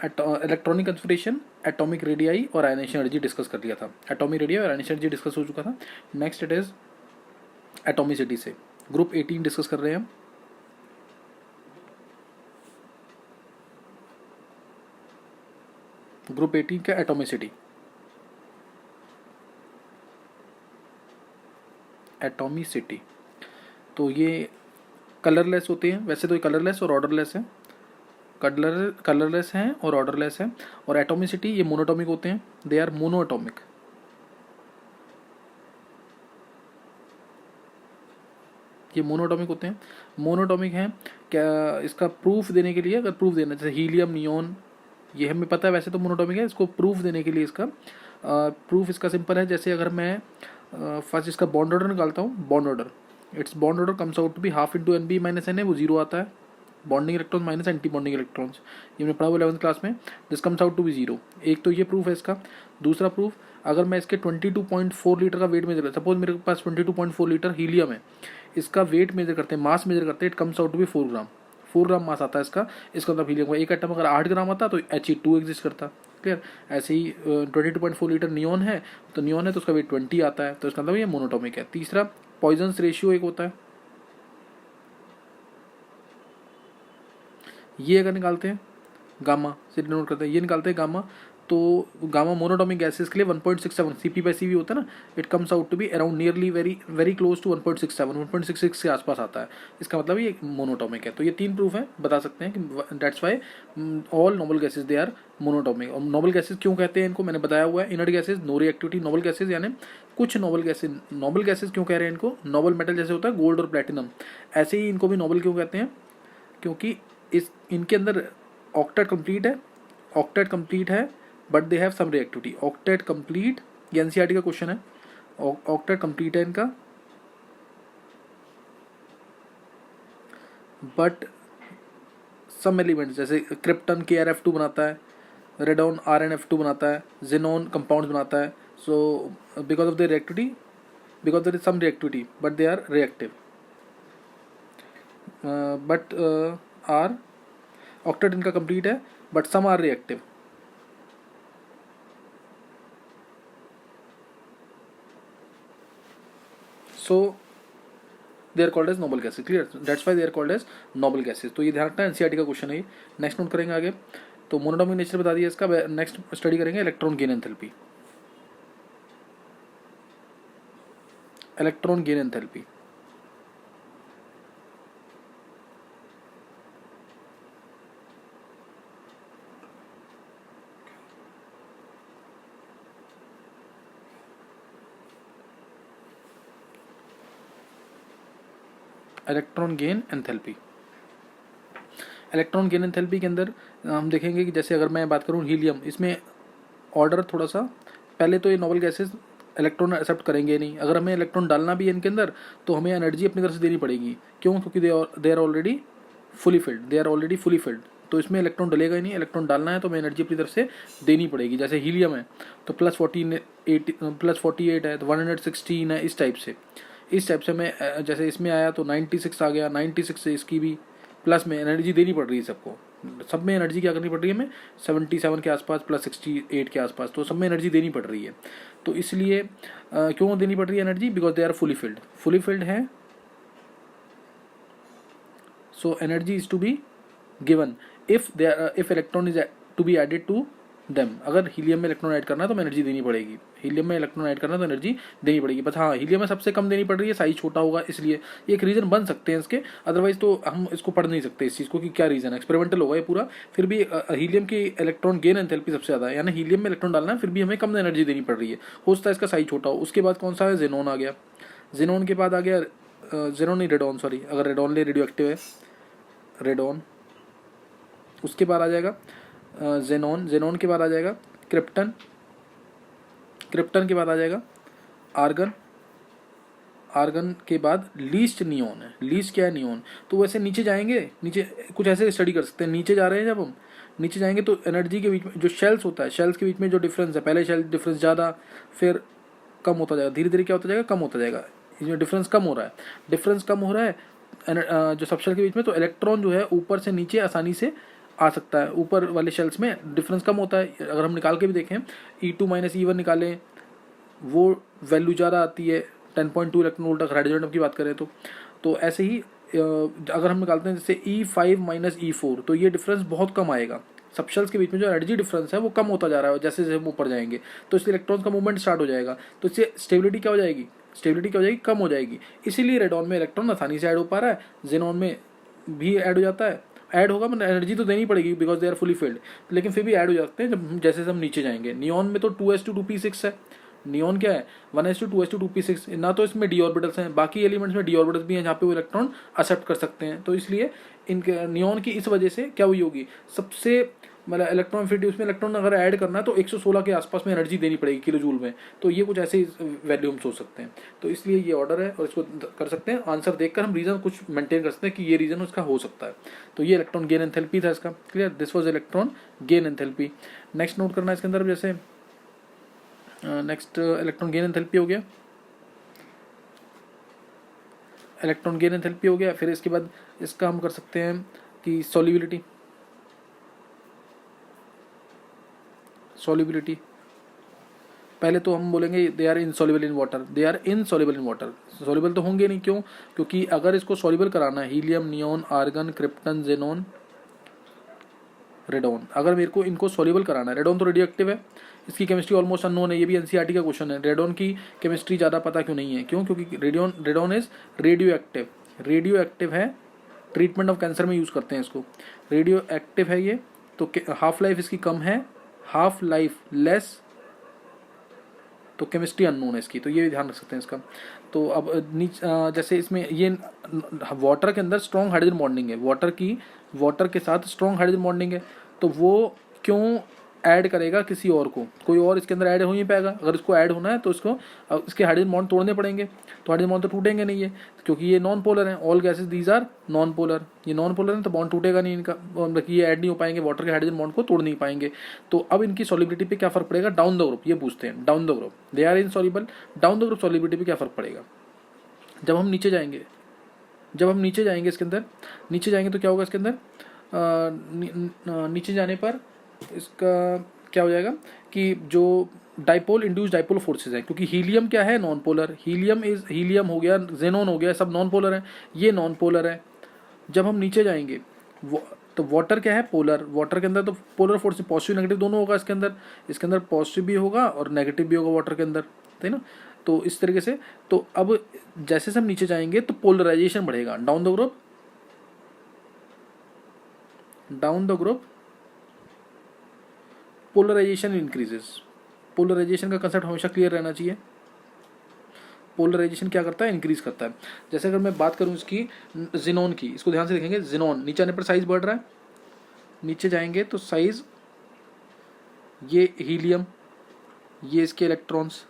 Electronic configuration, atomic radii और ionisation energy discuss कर लिया था। एटॉमिक रेडियाई और आयनेशन एनर्जी डिस्कस हो चुका था। नेक्स्ट इट इज एटॉमिसिटी से ग्रुप 18 डिस्कस कर रहे हैं हम। ग्रुप 18 का एटॉमिसिटी। एटॉमिसिटी तो ये कलरलेस होते हैं, वैसे तो ये कलरलेस और ऑर्डरलेस है। कलरलेस हैं और ऑर्डरलेस है। और एटॉमिसिटी ये मोनोटॉमिक होते हैं, दे आर मोनोटॉमिक। ये मोनोटॉमिक होते हैं। मोनोटॉमिक हैं क्या, इसका प्रूफ देने के लिए, अगर प्रूफ देना, जैसे हीलियम, नियोन, ये हमें पता है वैसे तो मोनोटॉमिक है। इसको प्रूफ देने के लिए इसका प्रूफ इसका सिंपल है। जैसे अगर मैं फर्स्ट इसका बॉन्ड ऑर्डर निकालता हूँ, bond order, it's bond order comes out to be half into N B minus N है, वो जीरो आता है। Bonding electron minus anti bonding electrons, ये मैंने पढ़ा हुआ 11th क्लास में। This comes out to be zero. एक तो ये प्रूफ है इसका। दूसरा प्रूफ, अगर मैं इसके 22.4 लीटर का वेट मेजर, सपोज मेरे पास 22.4 लीटर हीलियम है, इसका वेट मेजर करते हैं, मास मेजर करते हैं, it comes out to be 4 gram. 4 gram mass आता है इसका। इसका मतलब हीलियम का एक एटम अगर 8 ग्राम आता तो He2 एग्जिस्ट करता। क्लियर। ऐसे ही 22.4 लीटर नियोन है, तो नियोन है तो उसका वेट 20 आता है, तो इसका मतलब ये मोनोटॉमिक है। तीसरा, पॉइजन्स रेशियो एक होता है, ये अगर निकालते हैं गामा से डिनोट करते हैं, ये निकालते हैं गामा, तो गामा मोनोटॉमिक गैसेस के लिए 1.67 CP/CV होता है ना, it comes out to be around nearly very close to 1.67, 1.66 के आसपास आता है। इसका मतलब ये मोनोटॉमिक है। तो ये तीन प्रूफ है, बता सकते हैं कि that's why all noble gases they are monatomic. और नोबल गैसेज क्यों कहते हैं इनको, मैंने बताया हुआ है। Inert gases, no reactivity noble gases, यानी कुछ नोबल गैसेज क्यों कह रहे हैं इनको, नोबल मेटल जैसे होता है गोल्ड और प्लेटिनम, ऐसे ही इनको भी नोबल क्यों कहते हैं, क्योंकि इनके अंदर ऑक्टेट कंप्लीट है but they have some reactivity. Octet complete, ये एनसीईआरटी का क्वेश्चन है। ऑक्टेट कंप्लीट है इनका, बट सम एलिमेंट्स जैसे क्रिप्टन KrF2 बनाता है, रेडॉन RnF2 बनाता है, जेनॉन कंपाउंड्स बनाता है। So because of the reactivity, because there is some reactivity but they are reactive, but are octet इनका कंप्लीट है but some are reactive. So they are called as noble gases. Clear, that's why they are called as noble gases. तो ये ध्यान रखना, NCERT का question है ये। Next note करेंगे आगे। तो मोनोटॉमिक नेचर बता दिया इसका। नेक्स्ट स्टडी करेंगे electron gain enthalpy. Electron gain enthalpy, electron gain enthalpy. Electron gain enthalpy के अंदर हम देखेंगे कि जैसे अगर मैं बात करूं हीलियम, इसमें ऑर्डर थोड़ा सा, पहले तो ये नोबल गैसेस इलेक्ट्रॉन एक्सेप्ट करेंगे नहीं। अगर हमें इलेक्ट्रॉन डालना भी है इनके अंदर तो हमें एनर्जी अपनी तरफ से देनी पड़ेगी। क्यों, क्योंकि they are already fully filled. तो इसमें इलेक्ट्रॉन डलेगा ही नहीं। इलेक्ट्रॉन डालना है तो हमें एनर्जी अपनी तरफ से देनी पड़ेगी। जैसे हीलियम है तो +48 है तो 116 है, इस टाइप से मैं, जैसे इसमें आया तो 96 आ गया, 96 से इसकी भी प्लस में एनर्जी देनी पड़ रही है सबको। सब में एनर्जी क्या करनी पड़ रही है हमें, 77 के आसपास +68 के आसपास, तो सब में एनर्जी देनी पड़ रही है। तो इसलिए क्यों देनी पड़ रही है energy, because they are fully filled है। So energy is to be given if electron is to be added to them. अगर हीलियम में इलेक्ट्रॉन ऐड करना है तो एनर्जी देनी पड़ेगी। हीलियम में इलेक्ट्रॉन ऐड करना तो एनर्जी देनी पड़ेगी। बस हाँ, हीलियम में सबसे कम देनी पड़ रही है, साइज छोटा होगा इसलिए। ये एक रीजन बन सकते हैं इसके, अदरवाइज तो हम इसको पढ़ नहीं सकते इस चीज़ को कि क्या रीजन है। एक्सपेरिमेंटल होगा ये पूरा। फिर भी हीलियम की इलेक्ट्रॉन गेन एंथैल्पी सबसे ज़्यादा है, यानी हीलियम में इलेक्ट्रॉन डालना है फिर भी हमें कम एनर्जी देनी पड़ रही है। हो सकता है इसका साइज छोटा हो। उसके बाद कौन सा है, जेनॉन आ गया। जेनॉन के बाद आ गया जेनॉन नहीं, रेडॉन, सॉरी, अगर रेडॉन ले रेडियो एक्टिव है रेडॉन। उसके बाद आ जाएगा जेनॉन के बाद आ जाएगा क्रिप्टन के बाद आ जाएगा आर्गन के बाद लीस्ट नियोन है। लीस्ट क्या है, नियोन। तो वैसे नीचे जाएंगे, नीचे कुछ ऐसे स्टडी कर सकते हैं। नीचे जा रहे हैं जब हम नीचे जाएंगे तो एनर्जी के बीच में जो शेल्स होता है, शेल्स के बीच में जो डिफरेंस है, पहले शेल डिफरेंस ज़्यादा, फिर कम होता जाएगा, धीरे धीरे क्या होता जाएगा, कम होता जाएगा। इसमें डिफरेंस कम हो रहा है जो सबशेल के बीच में। तो इलेक्ट्रॉन जो है ऊपर से नीचे आसानी से आ सकता है। ऊपर वाले शेल्स में डिफरेंस कम होता है। अगर हम निकाल के भी देखें E2 माइनस E1 निकालें, वो वैल्यू ज़्यादा आती है 10.2 इलेक्ट्रॉन वोल्ट अगर हाइड्रोजन एटम की बात करें तो ऐसे ही अगर हम निकालते हैं जैसे E5 माइनस E4 तो ये डिफरेंस बहुत कम आएगा। सबशेल्स के बीच में जो एनर्जी डिफरेंस है वो कम होता जा रहा है जैसे जैसे हम ऊपर जाएंगे, तो इससे इलेक्ट्रॉन का मूवमेंट स्टार्ट हो जाएगा, तो इससे स्टेबिलिटी क्या हो जाएगी, स्टेबिलिटी क्या हो जाएगी, कम हो जाएगी। इसीलिए रेडॉन में इलेक्ट्रॉन आसानी से ऐड हो पा रहा है, जेनॉन में भी ऐड हो जाता है, ऐड होगा मतलब एनर्जी तो देनी पड़ेगी because they are fully filled, लेकिन फिर भी ऐड हो जाते हैं जब जैसे हम नीचे जाएंगे। नियॉन में तो 2s2 2p6 है, नियॉन क्या है 1s2 ना, तो इसमें डी ऑर्बिटल्स हैं, बाकी एलिमेंट्स में डी ऑर्बिटल्स भी हैं जहाँ पे वो इलेक्ट्रॉन एक्सेप्ट कर सकते हैं। तो इसलिए इनके नियॉन की इस वजह से क्या हुई होगी, सबसे मतलब इलेक्ट्रॉन एफिनिटी उसमें इलेक्ट्रॉन अगर ऐड करना है तो 116 के आसपास में एनर्जी देनी पड़ेगी किलो जूल में। तो ये कुछ ऐसे वैल्यू हम सोच सकते हैं। तो इसलिए ये ऑर्डर है और इसको कर सकते हैं। आंसर देखकर हम रीजन कुछ मेंटेन कर सकते हैं कि ये रीजन उसका हो सकता है। तो ये इलेक्ट्रॉन गेन एंथैल्पी था इसका। Clear, this was electron gain enthalpy. Next note करना है इसके अंदर, जैसे नेक्स्ट इलेक्ट्रॉन गेन एंथैल्पी हो गया, इलेक्ट्रॉन गेन एंथैल्पी हो गया। फिर इसके बाद इसका हम कर सकते हैं कि सॉल्युबिलिटी। सॉल्युबिलिटी पहले तो हम बोलेंगे they are insoluble in water, they are insoluble in water. Soluble तो होंगे नहीं, क्यों, क्योंकि अगर इसको सॉल्युबल कराना है helium, neon, argon, krypton, xenon, radon, अगर मेरे को इनको सॉल्युबल कराना है, रेडॉन तो रेडियो एक्टिव है, इसकी केमिस्ट्री ऑलमोस्ट अननोन है, ये भी एनसीईआरटी का क्वेश्चन है। रेडॉन की केमिस्ट्री ज़्यादा पता क्यों नहीं है, क्यों, क्योंकि radon is radio active, radio active है, ट्रीटमेंट ऑफ कैंसर में यूज़ करते हैं इसको, रेडियो एक्टिव है ये। तो हाफ लाइफ इसकी कम है, हाफ लाइफ लेस, तो केमिस्ट्री अननोन है इसकी, तो ये भी ध्यान रख सकते हैं इसका। तो अब जैसे इसमें ये वाटर के अंदर स्ट्रॉन्ग हाइड्रोजन बॉन्डिंग है, वाटर के साथ स्ट्रॉन्ग हाइड्रोजन बॉन्डिंग है, तो वो क्यों ऐड करेगा किसी और को, कोई और इसके अंदर ऐड हो नहीं पाएगा। अगर इसको ऐड होना है तो इसको इसके हाइड्रोजन बॉन्ड तोड़ने पड़ेंगे, तो हाइड्रोजन बॉन्ड तो टूटेंगे नहीं है, क्योंकि ये नॉन पोलर हैं, all gases these are non polar, ये नॉन पोलर हैं तो बॉन्ड टूटेगा नहीं इनका, मतलब ये ऐड नहीं हो पाएंगे, वाटर के हाइड्रोजन बॉन्ड को तोड़ नहीं पाएंगे। तो अब इनकी सॉल्युबिलिटी पे क्या फर्क पड़ेगा डाउन द ग्रुप, ये पूछते हैं down the group, they are insoluble, down the group solubility पे क्या फर्क पड़ेगा। जब हम नीचे जाएंगे इसके अंदर, नीचे जाएंगे तो क्या होगा इसके अंदर, नीचे जाने पर इसका क्या हो जाएगा कि जो डाइपोल इंड्यूस डाइपोल फोर्सेज है, क्योंकि हीलियम क्या है नॉन पोलर, हीलियम हो गया, जेनॉन हो गया, सब नॉन पोलर है, ये नॉन पोलर है। जब हम नीचे जाएंगे तो वाटर क्या है पोलर, वाटर के अंदर तो पोलर फोर्स पॉजिटिव नेगेटिव दोनों होगा इसके अंदर पॉजिटिव भी होगा और नेगेटिव भी होगा वाटर के अंदर, है ना। तो इस तरीके से, तो अब जैसे हम नीचे जाएंगे तो पोलराइजेशन बढ़ेगा, down the group polarization increases. Polarization का कंसेप्ट हमेशा क्लियर रहना चाहिए। पोलराइजेशन क्या करता है, इंक्रीज करता है। जैसे अगर मैं बात करूं इसकी जिनोन की, इसको ध्यान से देखेंगे, जिनोन नीचे आने पर साइज बढ़ रहा है, नीचे जाएंगे तो साइज, ये हीलियम, ये इसके इलेक्ट्रॉन्स,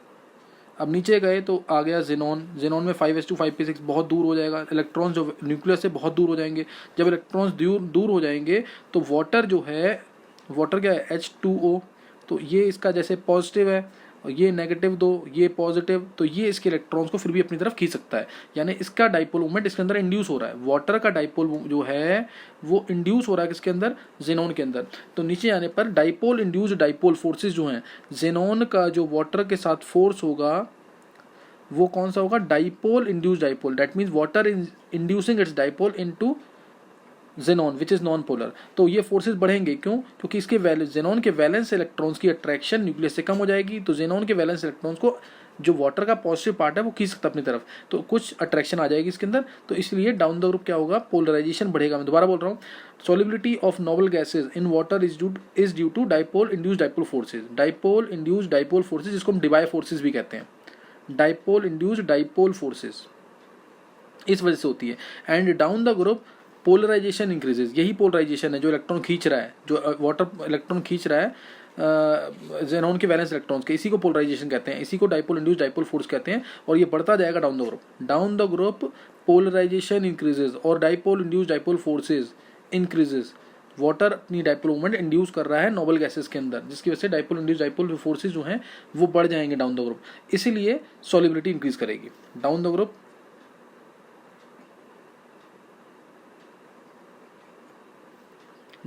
अब नीचे गए तो आ गया जेनॉन में 5s2 5p6 बहुत दूर हो जाएगा, इलेक्ट्रॉन्स जो न्यूक्लियस से बहुत दूर हो जाएंगे। जब इलेक्ट्रॉन्स दूर हो जाएंगे तो वाटर जो है, वाटर क्या है H2O, तो ये इसका जैसे पॉजिटिव है और ये नेगेटिव दो, ये पॉजिटिव, तो ये इसके इलेक्ट्रॉन्स को फिर भी अपनी तरफ खींच सकता है, यानी इसका डाइपोल मूवमेंट इसके अंदर इंड्यूस हो रहा है। वाटर का डाइपोल जो है वो इंड्यूस हो रहा है किसके अंदर, जेनॉन के अंदर। तो नीचे आने पर डाइपोल इंड्यूस्ड डाइपोल फोर्सेज जो हैं, जेनॉन का जो वाटर के साथ फोर्स होगा वो कौन सा होगा, dipole induced dipole, that means water inducing it's dipole into xenon which is non polar. तो ये फोर्सेस बढ़ेंगे, क्यों, क्योंकि इसके जेनॉन के वैलेंस इलेक्ट्रॉन्स की अट्रैक्शन न्यूक्लियस से कम हो जाएगी, तो जेनॉन के वैलेंस इलेक्ट्रॉन्स को जो वाटर का पॉजिटिव पार्ट है वो खींच सकता है अपनी तरफ, तो कुछ अट्रैक्शन आ जाएगी इसके अंदर। तो इसलिए डाउन द ग्रुप क्या होगा, पोलराइजेशन बढ़ेगा। मैं दोबारा बोल रहा हूँ, solubility of noble gases in water is due to dipole induced dipole forces, dipole induced dipole forces, जिसको हम डिबाई फोर्सेज भी कहते हैं, डाइपोल इंड्यूस्ड डाइपोल फोर्सेज इस वजह से होती है। And down the group polarisation increases, यही पोलराइजेशन है जो इलेक्ट्रॉन खींच रहा है, जो वाटर इलेक्ट्रॉन खींच रहा है जेनॉन के वैलेंस इलेक्ट्रॉन्स के, इसी को पोलराइजेशन कहते हैं, इसी को डाइपोल इंड्यूस्ड डाइपोल फोर्स कहते हैं। और ये बढ़ता जाएगा down the group polarisation increases और dipole induced dipole forces increases. Water अपनी डाइपोल मूवमेंट इंड्यूस कर रहा है नोबल गैसेस के अंदर, जिसकी वजह से डाइपोल इंड्यूस्ड डाइपोल फोर्सेज जो हैं वो बढ़ जाएंगे डाउन द ग्रुप, इसीलिए सॉल्युबिलिटी इंक्रीज करेगी down the group.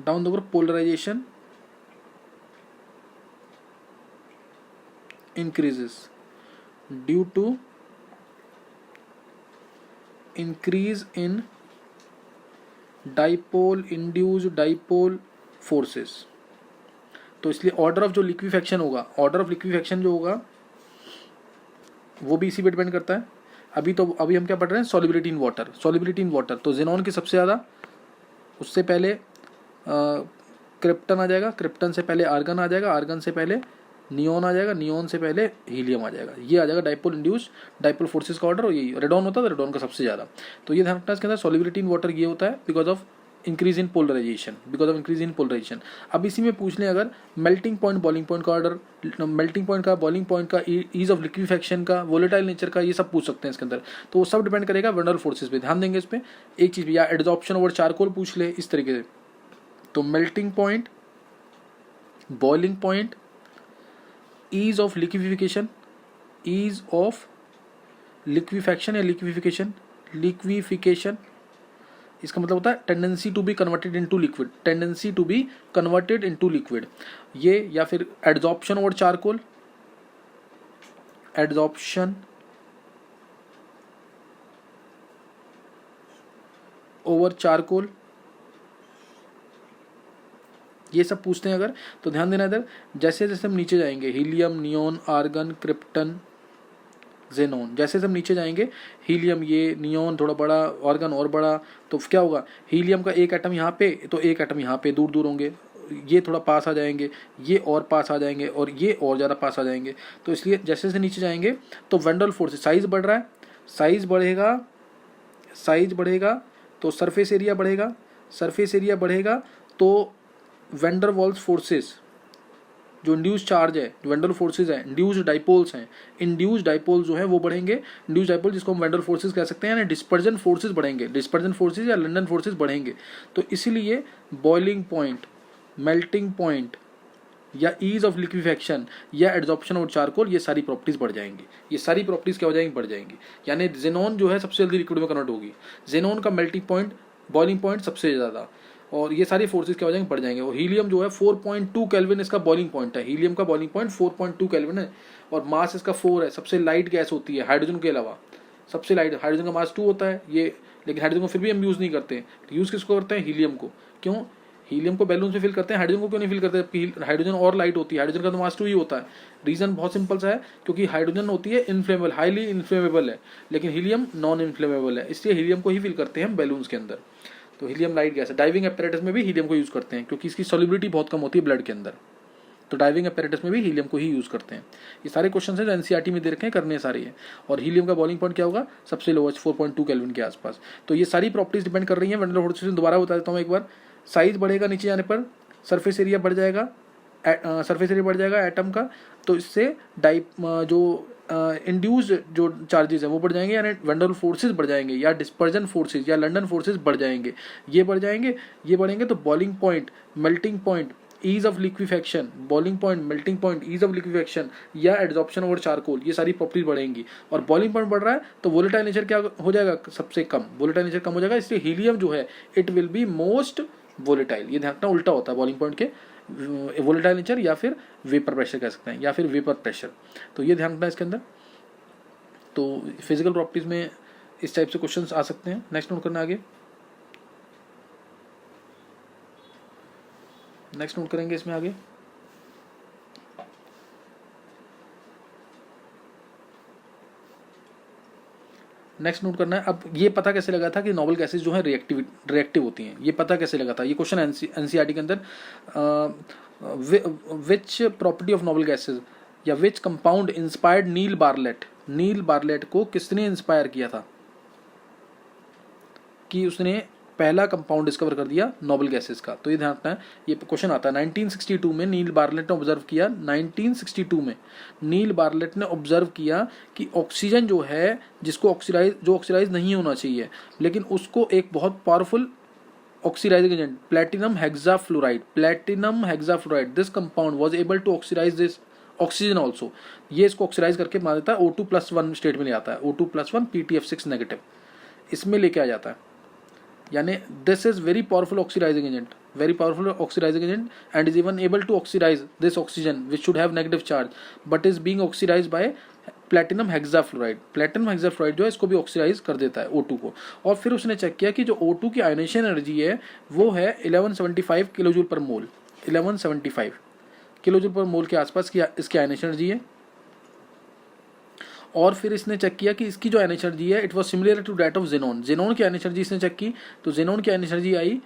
Down the group polarization increases due to increase in dipole induced dipole forces। तो इसलिए ऑर्डर ऑफ जो लिक्विफेक्शन होगा, ऑर्डर ऑफ लिक्विफेक्शन जो होगा वो भी इसी पे डिपेंड करता है। अभी हम क्या पढ़ रहे हैं, solubility in water, solubility in water. तो जेनॉन की सबसे ज़्यादा, उससे पहले क्रिप्टन आ जाएगा, क्रिप्टन से पहले आर्गन आ जाएगा, आर्गन से पहले नियॉन आ जाएगा, नियॉन से पहले हीलियम आ जाएगा। ये आ जाएगा डाइपोल इंड्यूस डाइपोल फोर्सेस का ऑर्डर। और ये रेडॉन होता है तो रेडॉन का सबसे ज़्यादा। तो ये ध्यान रखना इसके अंदर, सॉल्युबिलिटी इन वाटर ये होता है because of increase in polarization, because of increase in polarization. अब इसी में पूछ लें अगर मेल्टिंग पॉइंट बॉइलिंग पॉइंट का ऑर्डर, मेल्टिंग पॉइंट का, बॉइलिंग पॉइंट का, ईज ऑफ लिक्विफेक्शन का, वोलेटाइल नेचर का, ये सब पूछ सकते हैं इसके अंदर। तो वो सब डिपेंड करेगा वैन डेर वाल्स फोर्सेस पे। ध्यान देंगे इस पर एक चीज़, या एडजॉर्प्शन ओवर चारकोल पूछ ले इस तरीके से। तो melting point, boiling point, ease of liquefaction, ease of liquefaction या लिक्विफिकेशन, इसका मतलब होता है tendency to be converted into liquid, tendency to be converted into liquid ये, या फिर adsorption over charcoal, adsorption over charcoal, ये सब पूछते हैं अगर। तो ध्यान देना इधर, जैसे जैसे हम नीचे जाएंगे, helium, neon, argon, krypton, xenon, जैसे हम नीचे जाएंगे, हीलियम ये, नियॉन थोड़ा बड़ा, आर्गन और बड़ा, तो क्या होगा, हीलियम का एक एटम यहाँ पे तो एक एटम यहाँ पे दूर दूर होंगे, ये थोड़ा पास आ जाएंगे, ये और पास आ जाएंगे, और ये और ज़्यादा पास आ जाएंगे। तो इसलिए जैसे जैसे नीचे जाएंगे तो van der Waals force, size बढ़ रहा है, साइज बढ़ेगा तो सरफेस एरिया बढ़ेगा, सरफेस एरिया बढ़ेगा तो वैन डेर वाल्स फोर्सेस, जो इंड्यूस चार्ज है, जो वैन डेर वाल्स फोर्सेस है, इंड्यूस्ड डाइपोल्स हैं, इंड्यूस्ड डाइपोल जो है वो बढ़ेंगे, इंड्यूस्ड डाइपोल जिसको हम वैन डेर वाल्स फोर्सेस कह सकते हैं, यानी डिस्पर्जन फोर्सेस बढ़ेंगे, डिस्पर्जन फोर्सेस या लंडन फोर्सेस बढ़ेंगे। तो इसीलिए बॉइलिंग पॉइंट, मेल्टिंग पॉइंट, या ईज ऑफ लिक्विफेक्शन या एडजॉर्प्शन ऑफ चारकोल, ये सारी प्रॉपर्टीज बढ़ जाएंगी। ये सारी प्रॉपर्टीज क्या हो जाएंगी, बढ़ जाएंगी। यानी जेनॉन जो है सबसे जल्दी लिक्विड में कन्वर्ट होगी, जेनॉन का मेल्टिंग पॉइंट, बॉइलिंग पॉइंट सबसे ज़्यादा, और ये सारी फोर्सेस क्या हो जाएंगे, बढ़ जाएंगे। और हीलियम जो है 4.2 केल्विन इसका बॉइलिंग पॉइंट है, हीलियम का बॉइलिंग पॉइंट 4.2 केल्विन है, और मास इसका 4 है, सबसे लाइट गैस होती है हाइड्रोजन के अलावा, सबसे लाइट। हाइड्रोजन का मास 2 होता है ये, लेकिन हाइड्रोजन को फिर भी हम यूज़ नहीं करते। यूज़ किसको करते हैं, हीलियम को। क्यों, हीलियम को बैलून में फिल करते हैं, हाइड्रोजन को क्यों नहीं फिल करते, जबकि हाइड्रोजन और लाइट होती है, हाइड्रोजन का तो मास 2 ही होता है। रीज़न बहुत सिंपल सा है, क्योंकि हाइड्रोजन होती है इनफ्लेमेबल, हाईली इनफ्लेमेबल है, लेकिन हीलियम नॉन इनफ्लेमेबल है, इसलिए हीलियम को ही फिल करते हैं हम बैलून्स के अंदर। तो हीलियम लाइट गैस है। डाइविंग एपैरेटस में भी हीलियम को यूज़ करते हैं, क्योंकि इसकी सॉल्युबिलिटी बहुत कम होती है ब्लड के अंदर, तो डाइविंग एपैरेटस में भी हीलियम को ही यूज़ करते हैं। ये सारे क्वेश्चन हैं जो एनसीईआरटी में दे रखे हैं, करने सारे हैं। और हीलियम का बॉइलिंग पॉइंट क्या होगा, सबसे लोएस्ट 4.2 केल्विन के आसपास। तो ये सारी प्रॉपर्टीज डिपेंड कर रही हैं वैन डेर वाल्स फोर्सेस। दोबारा बता देता हूँ एक बार, साइज बढ़ेगा नीचे जाने पर, सरफेस एरिया बढ़ जाएगा, सरफेस एरिया बढ़ जाएगा एटम का, तो इससे जो इंड्यूस्ड जो चार्जेस है वो बढ़ जाएंगे, यानी वैन डेर वाल्स फोर्सेस बढ़ जाएंगे, या डिस्पर्जन फोर्सेस या लंडन फोर्सेस बढ़ जाएंगे, ये बढ़ जाएंगे, ये बढ़ेंगे। तो boiling point, melting point, ease of liquefaction, boiling point, melting point, ease of liquefaction या एडजॉर्प्शन ओवर चारकोल, ये सारी प्रॉपर्टीज बढ़ेंगी। और बॉइलिंग पॉइंट बढ़ रहा है तो वोलेटाइल नेचर क्या हो जाएगा, सबसे कम, वोलेटाइल नेचर कम हो जाएगा, इसलिए हीलियम जो है it will be most volatile. ये ध्यान रखना, उल्टा होता है बॉइलिंग पॉइंट के, वोलेटाइल नेचर या फिर वेपर प्रेशर कह सकते हैं, या फिर वेपर प्रेशर। तो ये ध्यान रखना इसके अंदर। तो फिजिकल प्रॉपर्टीज में इस टाइप से क्वेश्चंस आ सकते हैं। नेक्स्ट नोट करना आगे, नेक्स्ट नोट करेंगे इसमें आगे। नेक्स्ट नोट करना है, अब ये पता कैसे लगा था कि नोबल गैसेज जो है रिएक्टिव होती हैं, ये पता कैसे लगा था, ये क्वेश्चन एनसीईआरटी के अंदर, which property of noble gases या which compound inspired Neil Bartlett, Neil Bartlett को किसने इंस्पायर किया था, कि उसने पहला कंपाउंड डिस्कवर कर दिया नोबल गैसेस का। तो ये ध्यान रखना है, ये क्वेश्चन आता है 1962 में नील बार्लेट ने ऑब्जर्व किया, 1962 में नील बार्लेट ने ऑब्जर्व किया कि ऑक्सीजन जो है, जिसको ऑक्सीडाइज नहीं होना चाहिए, लेकिन उसको एक बहुत powerful oxidizing agent platinum hexafluoride, this compound was able to oxidize this oxygen also, ये इसको ऑक्सीडाइज करके मान देता है, O2+1 स्टेट में ले आता है, O2+1 PTF6 नेगेटिव, इसमें लेके आ जाता है। यानी this is very powerful oxidizing agent, very powerful oxidizing agent and is even able to oxidize this oxygen which should have negative charge but is being oxidized by platinum hexafluoride. Platinum hexafluoride जो है इसको भी oxidise कर देता है O2 को। और फिर उसने चेक किया कि जो O2 की आयनेशन एनर्जी है वो है 1175 किलोजूल पर मोल, 1175 किलोजूल पर मोल के आसपास की इसकी आयनेशन एनर्जी है। और फिर इसने चेक किया कि इसकी जो आयनेशन एनर्जी है it was similar to that of xenon. Xenon की आयनेशन एनर्जी इसने चेक की तो जेनॉन की ionization energy I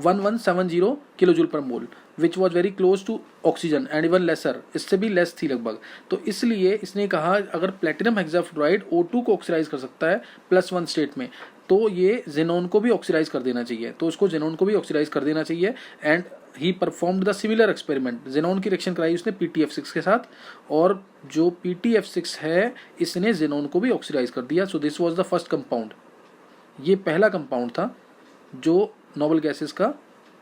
1170 kilojoule per mole which was very close to oxygen and even lesser, इससे भी लेस थी लगभग। तो इसलिए इसने कहा अगर प्लेटिनम हेक्साफ्लोराइड O2 को ऑक्सीडाइज कर सकता है +1 स्टेट में तो ये जेनॉन को भी ऑक्सीडाइज कर देना चाहिए, तो उसको जेनॉन को भी ऑक्सीडाइज कर देना चाहिए। And he performed the similar experiment. Xenon की रिएक्शन कराई उसने PTF6 के साथ और जो PTF6 है इसने जेनॉन को भी ऑक्सीडाइज कर दिया। So this was the first compound, ये पहला कंपाउंड था जो नोबल गैसेस का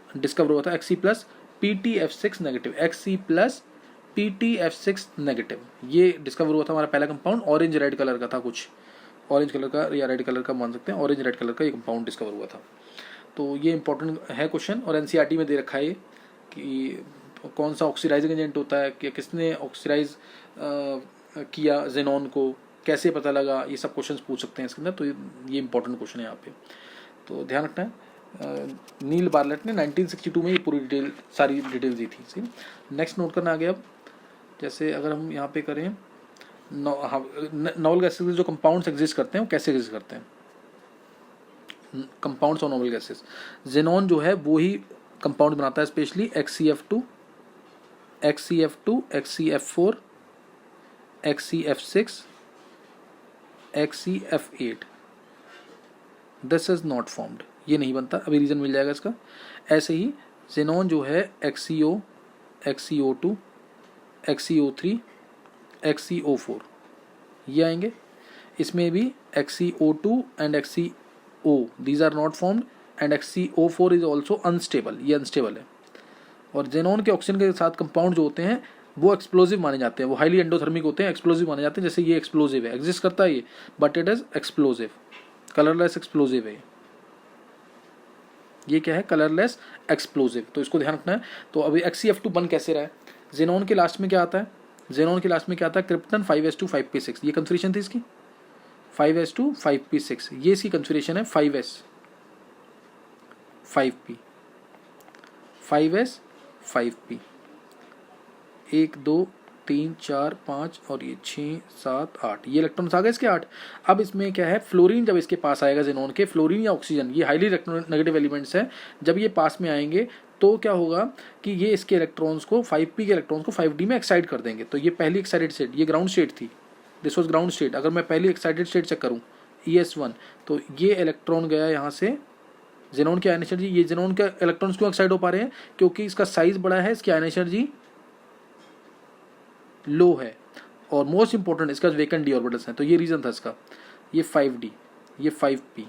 डिस्कवर हुआ था, Xc plus PTF6 negative, Xc plus PTF6 negative, ये डिस्कवर हुआ था हमारा पहला कंपाउंड। ऑरेंज रेड कलर का था, कुछ ऑरेंज कलर का या रेड कलर का मान सकते हैं, ऑरेंज रेड कलर का ये कंपाउंड डिस्कवर हुआ था। तो ये इंपॉर्टेंट है क्वेश्चन और NCERT में दे रखा है कि कौन सा ऑक्सीडाइजिंग एजेंट होता है, कि किसने ऑक्सीडाइज किया जेनॉन को, कैसे पता लगा, ये सब क्वेश्चन पूछ सकते हैं इसके अंदर। तो ये इंपॉर्टेंट क्वेश्चन है यहाँ पे, तो ध्यान रखना है। नील बार्लेट ने 1962 में ये पूरी डिटेल, सारी डिटेल दी थी। नेक्स्ट नोट करना आ गया। अब जैसे अगर हम यहाँ पे करें नोबल गैसेस के जो कंपाउंड्स एग्जिस्ट करते हैं वो कैसे एग्जिस्ट करते हैं, compounds of noble gases. Xenon जो है वो ही कंपाउंड बनाता है specially HCF2, HCF2, HCF4, HCF6, HCF8। This is not formed, ये नहीं बनता, अभी रीज़न मिल जाएगा इसका। ऐसे ही जेनॉन जो है XCO, XCO2, XCO3, XCO4 ये आएंगे। इसमें भी XCO2 and XCO these are not formed and XCO4 is also unstable, ये अनस्टेबल है। और जेनॉन के ऑक्सीजन के साथ कंपाउंड जो होते हैं वो एक्सप्लोजिव माने जाते हैं, वो हाईली एंडोथर्मिक होते हैं, एक्सप्लोजिव माने जाते हैं। जैसे ये एक्सप्लोजिव है, एग्जिस्ट करता है ये but it is explosive, colourless explosive है ये क्या है, कलरलेस एक्सप्लोजिव। तो इसको ध्यान रखना है। तो अभी HCF2 बन कैसे रहा है, जेनॉन के लास्ट में क्या आता है, जेनॉन के लास्ट में क्या आता है, क्रिप्टन 5s2 5p6, ये कन्फिग्रेशन थी इसकी 5s2 5p6, ये इसकी कन्फिग्रेशन है 5s 5p 5s 5p 1 2 3 4 5 और ये 6 7 8, ये इलेक्ट्रॉन्स आ गए इसके 8। अब इसमें क्या है, फ्लोरीन जब इसके पास आएगा जेनॉन के, फ्लोरीन या ऑक्सीजन ये हाईली नेगेटिव एलिमेंट्स है, जब ये पास में आएंगे तो क्या होगा कि ये इसके इलेक्ट्रॉन्स को 5p के इलेक्ट्रॉन्स को 5d में एक्साइट कर देंगे। तो ये पहली एक्साइटेड स्टेट, ये ग्राउंड स्टेट थी, दिस वॉज ग्राउंड स्टेट। अगर मैं पहली एक्साइटेड स्टेट चेक करूँ ES1 तो ये इलेक्ट्रॉन गया यहाँ से जेनॉन की आयन एनर्जी, ये जेनॉन के इलेक्ट्रॉन्स क्यों एक्साइट हो पा रहे हैं, क्योंकि इसका साइज बड़ा है, इसकी आयन एनर्जी लो है और मोस्ट इंपॉर्टेंट इसका वेकेंट डी ऑर्बिटल्स हैं। तो ये रीजन था इसका, ये 5d, ये 5p,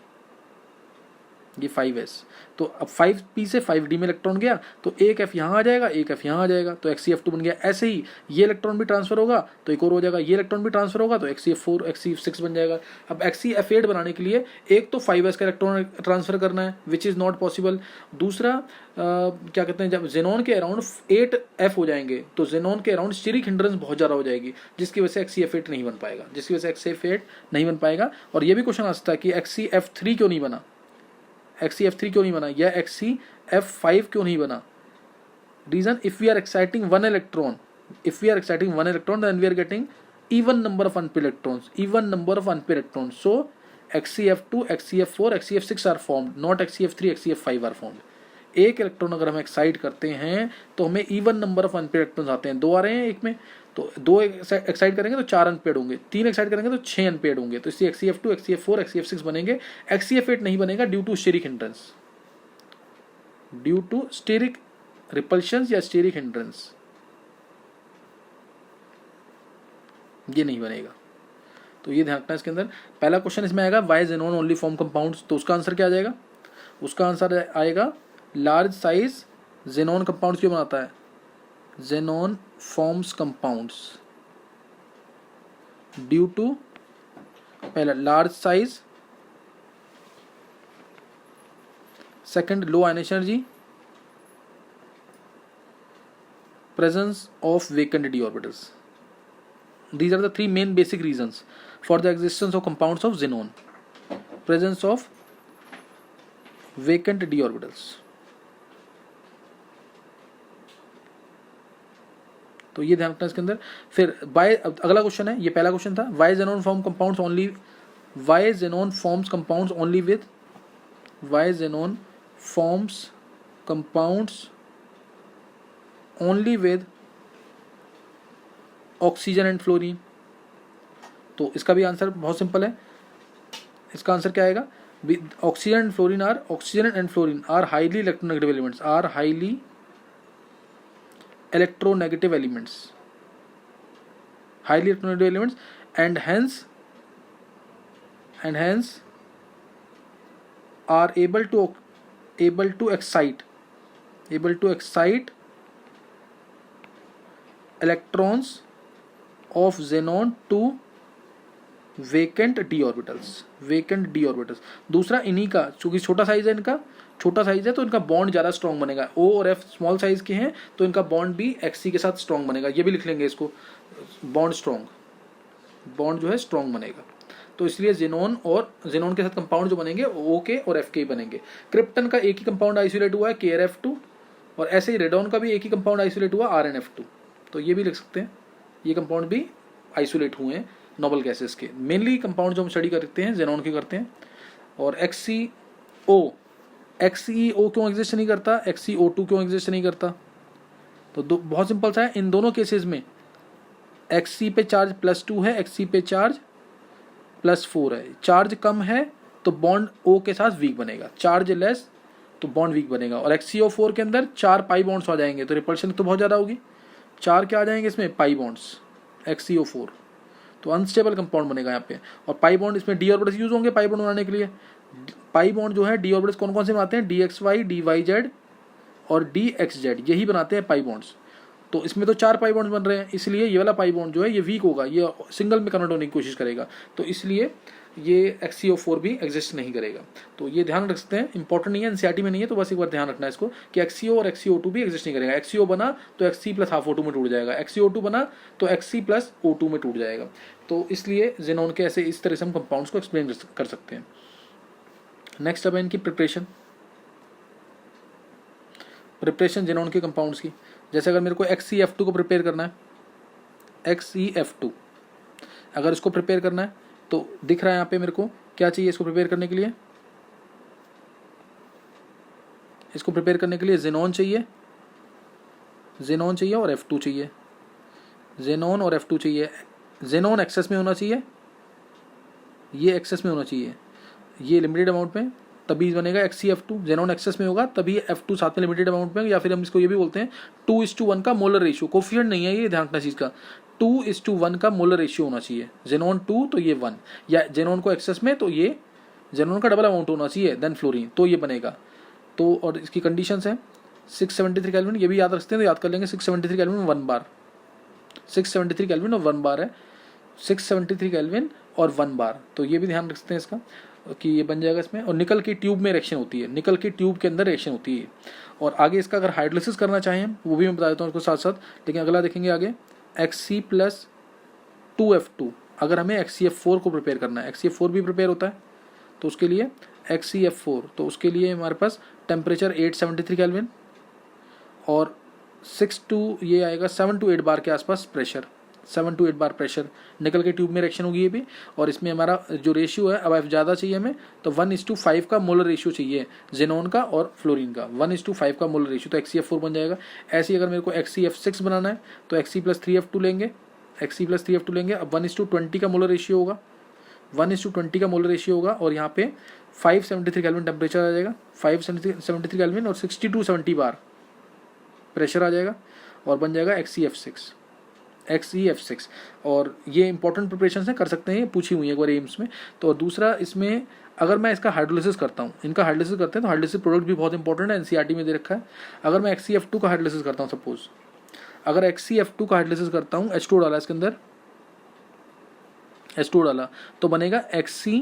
ये 5s। तो अब 5p से 5d में इलेक्ट्रॉन गया तो एक f यहाँ आ जाएगा, एक f यहाँ आ जाएगा, तो XCF2 बन गया। ऐसे ही ये इलेक्ट्रॉन भी ट्रांसफर होगा तो एक और हो जाएगा, ये इलेक्ट्रॉन भी ट्रांसफर होगा तो XCF4 XCF6 बन जाएगा। अब XCF8 बनाने के लिए एक तो 5s का इलेक्ट्रॉन ट्रांसफर करना है विच इज़ नॉट पॉसिबल। दूसरा क्या कहते हैं, जब जेनॉन के अराउंड 8f हो जाएंगे तो जेनॉन के अराउंड स्टीरिक हिंड्रेंस बहुत ज़्यादा हो जाएगी, जिसकी वजह से XCF8 नहीं बन पाएगा, जिसकी वजह से XCF8 नहीं बन पाएगा। और ये भी क्वेश्चन आ सकता है कि XCF3 क्यों नहीं बना, XCF3 क्यों नहीं बना या XCF5 क्यों नहीं बना। Reason, if we are exciting one electron, if we are exciting one electron then we are getting even number of unpaired electrons, even number of unpaired electrons. So XCF2 XCF4 XCF6 are formed, not XCF3 XCF5 are formed. एक electron अगर हम excite करते हैं तो हमें even number of unpaired electrons आते हैं, 2 आ रहे हैं एक में, तो 2 एक्साइट करेंगे तो 4 अनपेड होंगे, 3 एक्साइट करेंगे तो 6 अनपेड होंगे। तो इससे XCF2 XCF4 XCF6 बनेंगे, XCF8 नहीं बनेगा due to steric hindrance, due to steric repulsion या स्टेरिक हिंड्रेंस, ये नहीं बनेगा। तो ये ध्यान रखना इसके अंदर। पहला क्वेश्चन इसमें आएगा why xenon only form compounds, तो उसका आंसर क्या आ जाएगा, उसका आंसर आएगा लार्ज साइज जेनॉन कंपाउंड्स क्यों बनाता है, xenon forms compounds due to, पहला large size second low ionisation energy, presence of vacant d orbitals. These are the three main basic reasons for the existence of compounds of xenon. Presence of vacant d orbitals. तो ये ध्यान रखना इसके अंदर। फिर Y, अगला question है, ये पहला क्वेश्चन था, Y xenon form compounds only, why xenon forms compounds only with, why xenon forms compounds only with oxygen and fluorine. तो इसका भी आंसर बहुत सिंपल है। इसका आंसर क्या आएगा, oxygen and fluorine are highly electronegative elements, are highly electronegative elements, highly electronegative elements, and hence are able to excite electrons of xenon to vacant d orbitals। दूसरा इन्हीं का, चूंकि छोटा साइज है, इनका छोटा साइज है तो इनका बॉन्ड ज़्यादा स्ट्रॉन्ग बनेगा। O और F स्मॉल साइज के हैं तो इनका बॉन्ड भी Xc के साथ स्ट्रॉन्ग बनेगा। ये भी लिख लेंगे इसको, बॉन्ड जो है स्ट्रॉन्ग बनेगा। तो इसलिए जेनोन के साथ कंपाउंड जो बनेंगे O के और F के ही बनेंगे। क्रिप्टन का एक ही कंपाउंड आइसोलेट हुआ है KrF2, और ऐसे ही रेडॉन का भी एक ही कंपाउंड आइसोलेट हुआ RnF2। तो ये भी लिख सकते हैं, ये कंपाउंड भी आइसोलेट हुए हैं नोबल गैसेस के। मेनली कंपाउंड जो हम स्टडी करते हैं जेनॉन के करते हैं। और XeO क्यों एग्जिस्ट नहीं करता, XeO2 क्यों एग्जिस्ट नहीं करता, तो बहुत सिंपल सा है। इन दोनों केसेस में Xc पे चार्ज +2 है, Xc पे चार्ज +4 है। चार्ज कम है तो बॉन्ड O के साथ वीक बनेगा, चार्ज लेस तो बॉन्ड वीक बनेगा। और XeO4 के अंदर 4 पाई बॉन्ड्स आ जाएंगे तो रिपल्शन तो बहुत ज़्यादा होगी। 4 क्या आ जाएंगे इसमें, पाई बॉन्ड्स, XeO4, तो अनस्टेबल कंपाउंड बनेगा यहाँ पे। और पाई बॉन्ड इसमें डी ऑर्बिटल्स यूज होंगे पाई बॉन्ड बनाने के लिए। पाई बॉन्ड जो है डी ऑर्बिटल्स कौन कौन से बनाते हैं, DXY, DYZ और DXZ, यही बनाते हैं पाई बॉन्ड्स। तो इसमें तो 4 पाई बॉन्ड्स बन रहे हैं, इसलिए ये वाला पाई बॉन्ड जो है ये वीक होगा, ये सिंगल में कन्वर्ट होने की कोशिश करेगा, तो इसलिए ये XeO4 भी एग्जिस्ट नहीं करेगा। तो ये ध्यान रख सकते हैं, इंपॉर्टेंट नहीं है, एनसीईआरटी में नहीं है, तो बस एक बार ध्यान रखना है इसको कि XeO और XeO2 भी एग्जिस्ट नहीं करेगा। XeO बना तो Xc + ½ O2 में टूट जाएगा, XeO2 बना तो Xc + O2 में टूट जाएगा। तो इसलिए जेनॉन के ऐसे इस तरह से हम कंपाउंड्स को एक्सप्लेन कर सकते हैं। नेक्स्ट अब है इनकी प्रिपरेशन जेनॉन के कंपाउंड्स की। जैसे अगर मेरे को XeF2 को प्रिपेयर करना है, XeF2 अगर इसको प्रिपेयर करना है तो दिख रहा है यहाँ पे मेरे को क्या चाहिए इसको प्रिपेयर करने के लिए। इसको प्रिपेयर करने के लिए जेनॉन चाहिए और F2 चाहिए, जेनॉन और F2 चाहिए। जेनॉन एक्सेस में होना चाहिए, ये एक्सेस में होना चाहिए, ये लिमिटेड अमाउंट में, तभी बनेगा XeF2। जेनॉन एक्सेस में होगा तभी F2 साथ में लिमिटेड अमाउंट में, या फिर हम इसको ये भी बोलते हैं 2:1 का मोलर रेशियो। कोफिशिएंट नहीं है ये, ध्यान रखना चीज़ का, 2:1 का मोलर रेशियो होना चाहिए। जेनॉन 2 तो ये 1, या जेनॉन को एक्सेस में तो ये जेनॉन का डबल अमाउंट होना चाहिए देन फ्लोरीन, तो ये बनेगा। तो और इसकी कंडीशंस हैं 673 केल्विन, ये भी याद रखते हैं तो याद कर लेंगे। 673 केल्विन में 1 बार, 673 केल्विन और 1 बार है, 673 केल्विन और 1 बार, तो ये भी ध्यान रख सकते हैं इसका कि ये बन जाएगा इसमें। और निकल की ट्यूब में रिएक्शन होती है, निकल की ट्यूब के अंदर रिएक्शन होती है। और आगे इसका अगर हाइड्रोलिसिस करना चाहें वो भी मैं बता देता हूँ इसको साथ साथ, लेकिन अगला देखेंगे आगे Xc + 2F2। अगर हमें XeF4 को प्रिपेयर करना है, XeF4 भी प्रिपेयर होता है, तो उसके लिए XeF4, तो उसके लिए हमारे पास टेम्परेचर 873 केल्विन और 6 to ये आएगा 7 to 8 बार के आसपास प्रेशर, 7 to 8 बार प्रेशर। निकल के ट्यूब में रिएक्शन होगी ये भी। और इसमें हमारा जो रेशियो है, अब F ज़्यादा चाहिए हमें तो 1:5 का मोलर रेशियो चाहिए जेनॉन का और फ्लोरीन का, 1:5 का मोलर रेशियो, तो XeF4 बन जाएगा। ऐसे ही अगर मेरे को XeF6 बनाना है तो Xc + 3F2 लेंगे, Xc + 3F2 लेंगे। अब 1:20 का मोलर रेशियो होगा, 1:20 का मोलर रेशियो होगा, और यहाँ पे 573 केल्विन टेम्परेचर आ जाएगा, 573 केल्विन और 60 to 70 बार प्रेशर आ जाएगा, और बन जाएगा XeF6। और ये इंपॉर्टेंट प्रिपरेशन है, कर सकते हैं, ये पूछी हुई है एक बार एम्स में। तो दूसरा इसमें अगर मैं इसका हाइड्रोलिसिस करता हूँ, इनका हाइड्रोलिसिस करते हैं तो हाइड्रोलिसिस प्रोडक्ट भी बहुत इंपॉर्टेंट है, एनसीईआरटी में दे रखा है। अगर मैं XeF2 का हाइड्रोलिसिस करता हूँ, सपोज अगर XeF2 का हाइड्रोलिसिस करता हूँ, H2 डाला इसके अंदर, H2 डाला तो बनेगा Xc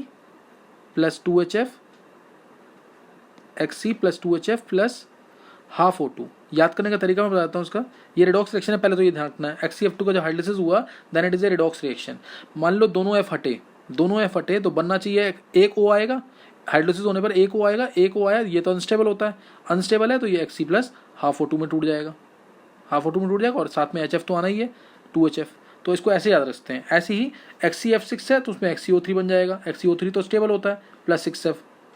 + 2HF XC plus 2HF plus half O2। याद करने का तरीका मैं बताता हूँ उसका। ये रिडॉक्स रिएक्शन है, पहले तो ये ध्यान रखना है। XCF2 का जो हाइड्रोलिसिस हुआ then it is a redox reaction. मान लो दोनों F हटे तो बनना चाहिए एक O आएगा, हाइड्रोलिसिस होने पर एक O आएगा, एक O आया, ये तो अनस्टेबल होता है, अनस्टेबल है तो ये XC प्लस हाफ O2 में टूट जाएगा, हाफ O2 में टूट जाएगा और साथ में HF तो आना ही है 2HF। तो इसको ऐसे याद रखते हैं। ऐसे ही XCF6 है तो उसमें XCO3 बन जाएगा, XCO3 तो स्टेबल होता है, plus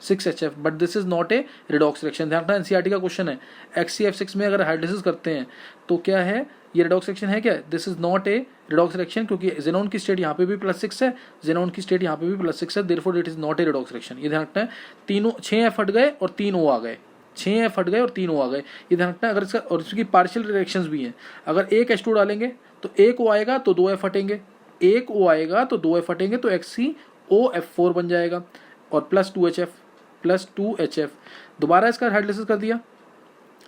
6HF, but this is not a redox reaction. ध्यान रखना एनसीईआरटी का क्वेश्चन है। XCF6 में अगर हाइड्रोलिसिस करते हैं तो क्या है, ये रिडॉक्स रिएक्शन है क्या? This is not a redox reaction, क्योंकि जेनॉन की स्टेट यहाँ पे भी +6 है, जेनॉन की स्टेट यहाँ पे भी +6 है, therefore it is not a redox reaction. ये ध्यान रखना है। तीनों 6F हट गए और 3 O आ गए, 6F हट गए और 3 O आ गए, ये ध्यान रखना है। अगर इसका और इसकी पार्शियल रिएक्शंस भी हैं, अगर एक H2 डालेंगे तो एक O आएगा तो 2F हटेंगे, एक O आएगा तो 2F हटेंगे, तो XCOF4 बन जाएगा और प्लस 2HF। दोबारा इसका हाइड्रोलिसिस कर दिया,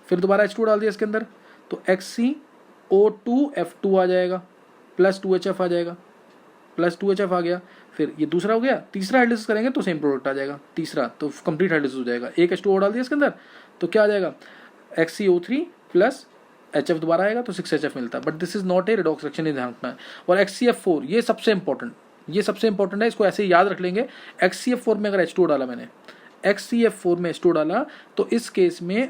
फिर दोबारा H2 डाल दिया इसके अंदर, तो XCO2F2 आ जाएगा, प्लस 2HF आ जाएगा, प्लस 2HF आ गया। फिर ये दूसरा हो गया, तीसरा हाइड्रोलिसिस करेंगे तो सेम प्रोडक्ट आ जाएगा, तीसरा तो कंप्लीट हाइड्रोलिसिस हो जाएगा। एक H2 और डाल दिया इसके अंदर तो क्या आ जाएगा, XCO3 प्लस HF दोबारा आएगा तो 6HF मिलता है, but this is not a redox reaction, ये ध्यान रखना है। और XCF4 ये सबसे इंपॉर्टेंट, ये सबसे इंपॉर्टेंट है, इसको ऐसे ही याद रख लेंगे। XCF4 में अगर H2 डाला मैंने, XCF4 में H2 डाला तो इस केस में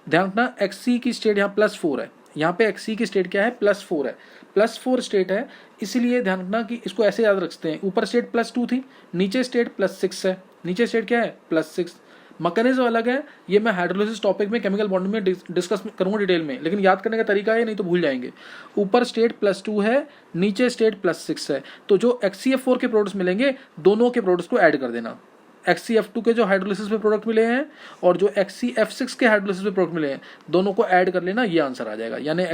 ध्यान रखना XC की स्टेट यहाँ +4 है, यहाँ पे XC की स्टेट क्या है, +4 है, +4 स्टेट है, इसीलिए ध्यान रखना कि इसको ऐसे याद रखते हैं। ऊपर स्टेट +2 थी, नीचे स्टेट +6 है, नीचे स्टेट क्या है +6। मैकेनिज्म अलग है, ये मैं हाइड्रोलिसिस टॉपिक में केमिकल बॉन्डिंग में डिस्कस करूंगा डिटेल में, लेकिन याद करने का तरीका है, नहीं तो भूल जाएंगे। ऊपर स्टेट +2 है, नीचे स्टेट +6 है, तो जो XCF4 के प्रोडक्ट्स मिलेंगे दोनों के प्रोडक्ट्स को ऐड कर देना। XCF2 के जो हाइड्रोलिसिस पे प्रोडक्ट मिले हैं और जो XCF6 के हाइड्रोलिसिस पे प्रोडक्ट मिले हैं, दोनों को ऐड कर लेना, ये आंसर आ जाएगा। यानी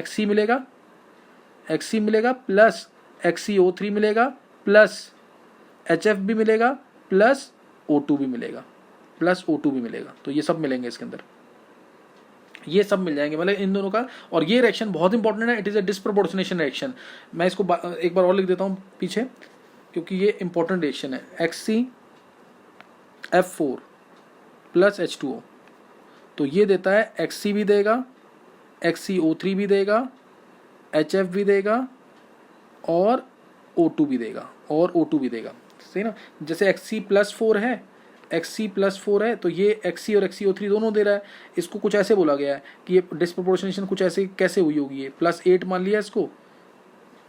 XC मिलेगा प्लस XCO3 मिलेगा प्लस HF भी मिलेगा प्लस O2 भी मिलेगा, तो ये सब मिलेंगे इसके अंदर, ये सब मिल जाएंगे मतलब इन दोनों का। और ये रिएक्शन बहुत इंपॉर्टेंट है, it is a disproportionation reaction. मैं इसको एक बार और लिख देता हूँ पीछे, क्योंकि ये इंपॉर्टेंट रिएक्शन है। XCF4 प्लस H2O, तो ये देता है XC भी देगा, XCO3 भी देगा, HF भी देगा और O2 भी देगा, सही ना। जैसे XC+4 है, तो ये XC और XCO3 दोनों दे रहा है। इसको कुछ ऐसे बोला गया है कि ये डिस्प्रोपोर्शनेशन कुछ ऐसे कैसे हुई होगी, ये +8 मान लिया इसको,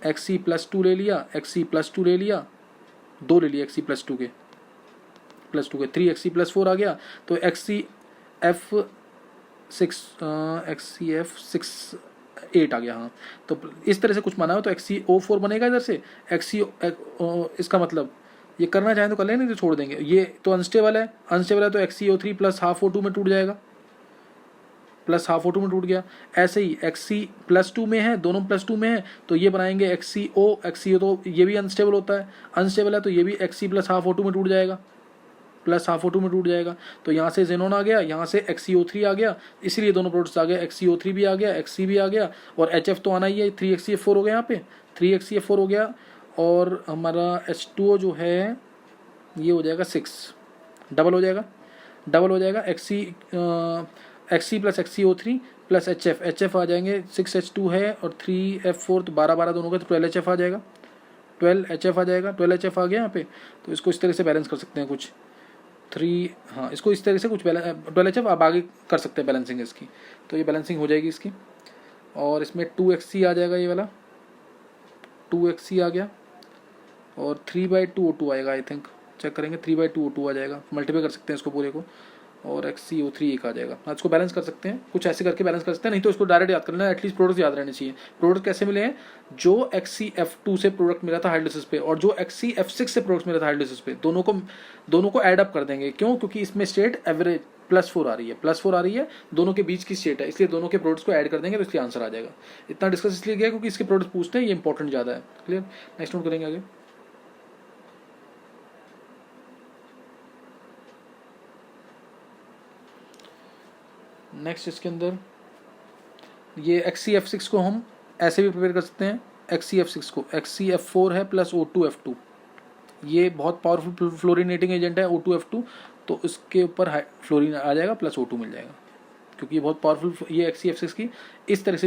XC+2 ले लिया, XC+2 ले लिया, 2 ले लिया XC+2 के, 3 XC+4 आ गया, तो XCF6 8 आ गया। हाँ, तो इस तरह से कुछ माना हो तो XCO4 बनेगा इधर से, इसका मतलब ये करना चाहें तो कर लेंगे, नहीं तो छोड़ देंगे। ये तो अनस्टेबल है तो XCO3 प्लस हाफ O2 में टूट जाएगा, टूट गया। ऐसे ही XC+2 में है, दोनों +2 में है, तो ये बनाएंगे XCO तो ये भी अनस्टेबल होता है, अनस्टेबल है तो ये भी XC प्लस हाफ O2 में टूट जाएगा, तो यहाँ से जेनॉन आ गया, यहाँ से XCO3 आ गया, इसलिए दोनों प्रोडक्ट्स आ गए, XCO3 भी आ गया, XC भी आ गया और HF तो आना ही है। 3XCF4 हो गया, यहाँ पे 3XCF4 हो गया और हमारा H2O जो है ये हो जाएगा 6, डबल हो जाएगा XC plus XCO3 plus HF आ जाएंगे, 6H2 है और 3F4, तो 12 दोनों का, तो 12HF आ जाएगा, 12HF आ गया यहाँ पे। तो इसको इस तरह से बैलेंस कर सकते हैं कुछ 3, हाँ इसको इस तरह से कुछ 12HF आप आगे कर सकते हैं बैलेंसिंग इसकी, तो ये बैलेंसिंग हो जाएगी इसकी। और इसमें 2XC आ जाएगा, ये वाला 2XC आ गया और 3/2 O2 आएगा, आई थिंक चेक करेंगे, 3/2 O2 आ जाएगा, मल्टीप्लाई कर सकते हैं इसको पूरे को, और XCO3 एक आ जाएगा। हाँ, इसको बैलेंस कर सकते हैं, कुछ ऐसे करके बैलेंस कर सकते हैं, नहीं तो इसको डायरेक्ट याद कर लेना, एटलीस्ट प्रोडक्ट याद रहने चाहिए। प्रोडक्ट कैसे मिले हैं, जो XCF2 से प्रोडक्ट मिला था हाइड्रोलिसिस पे और जो XCF6 से प्रोडक्ट मिला था हाइड्रोलिसिस पे, दोनों को ऐड अप कर देंगे। क्यों? क्योंकि इसमें स्टेट एवरेज +4 आ रही है, दोनों के बीच की स्टेट है, इसलिए दोनों के प्रोडक्ट्स को ऐड कर देंगे तो इसलिए आंसर आ जाएगा। इतना डिस्कस इसलिए किया क्योंकि इसके प्रोडक्ट पूछते हैं, ये इंपॉर्टेंट ज़्यादा है। क्लियर, नेक्स्ट नोट करेंगे आगे। नेक्स्ट इसके अंदर ये XCF6 को हम ऐसे भी प्रिपेयर कर सकते हैं, XCF6 को XCF4 है प्लस O2F2, ये बहुत पावरफुल फ्लोरिनेटिंग एजेंट है O2F2, तो उसके ऊपर फ्लोरीन आ जाएगा प्लस O2 मिल जाएगा, क्योंकि ये बहुत पावरफुल, ये HCF6 की इस तरह से